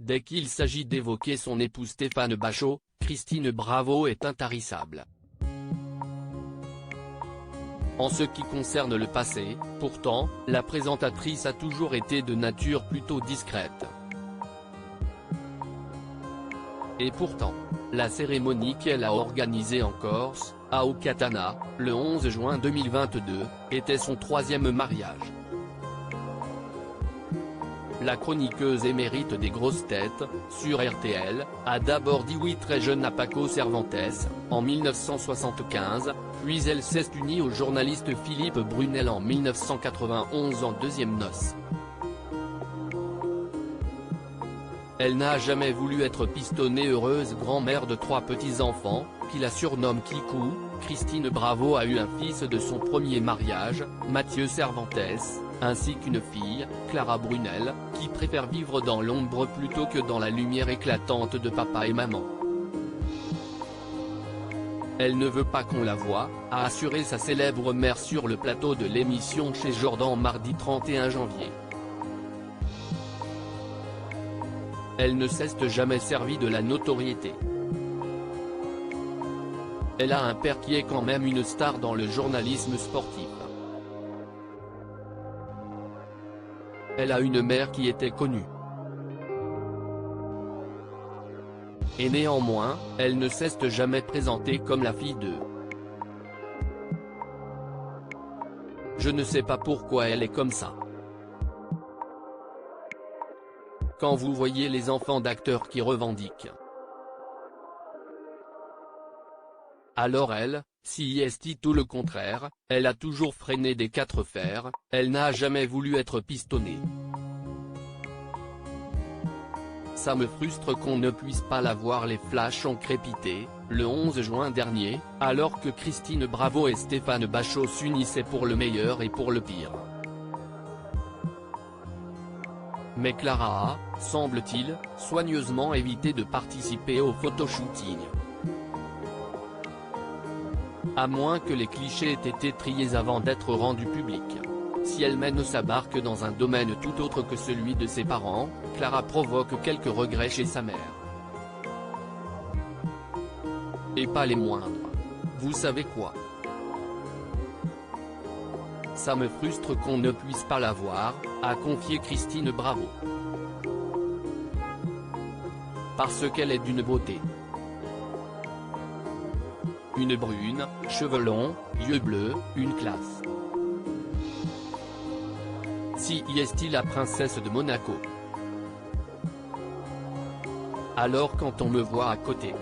Dès qu'il s'agit d'évoquer son époux Stéphane Bachot, Christine Bravo est intarissable. En ce qui concerne le passé, pourtant, la présentatrice a toujours été de nature plutôt discrète. Et pourtant, la cérémonie qu'elle a organisée en Corse, à Okatana, le 11 juin 2022, était son 3e mariage. La chroniqueuse émérite des grosses têtes, sur RTL, a d'abord dit oui très jeune à Paco Cervantes, en 1975, puis elle s'est unie au journaliste Philippe Brunel en 1991 en deuxième noces. Elle n'a jamais voulu être pistonnée heureuse grand-mère de 3 petits-enfants, qui la surnomme Kikou. Christine Bravo a eu un fils de son premier mariage, Mathieu Cervantes, ainsi qu'une fille, Clara Brunel, qui préfère vivre dans l'ombre plutôt que dans la lumière éclatante de papa et maman. Elle ne veut pas qu'on la voie, a assuré sa célèbre mère sur le plateau de l'émission Chez Jordan mardi 31 janvier. Elle ne s'est jamais servie de la notoriété. Elle a un père qui est quand même une star dans le journalisme sportif. Elle a une mère qui était connue. Et néanmoins, elle ne s'est jamais présentée comme la fille de. Je ne sais pas pourquoi elle est comme ça. Quand vous voyez les enfants d'acteurs qui revendiquent. Alors elle, si est tout le contraire, elle a toujours freiné des 4 fers, elle n'a jamais voulu être pistonnée. Ça me frustre qu'on ne puisse pas la voir. Les flashs ont crépité, le 11 juin dernier, alors que Christine Bravo et Stéphane Bachot s'unissaient pour le meilleur et pour le pire. Mais Clara a, semble-t-il, soigneusement évité de participer au photoshooting. À moins que les clichés aient été triés avant d'être rendus publics. Si elle mène sa barque dans un domaine tout autre que celui de ses parents, Clara provoque quelques regrets chez sa mère. Et pas les moindres. Vous savez quoi? Ça me frustre qu'on ne puisse pas la voir, a confié Christine Bravo. Parce qu'elle est d'une beauté. Une brune, cheveux longs, yeux bleus, une classe. Si est la princesse de Monaco. Alors quand on me voit à côté.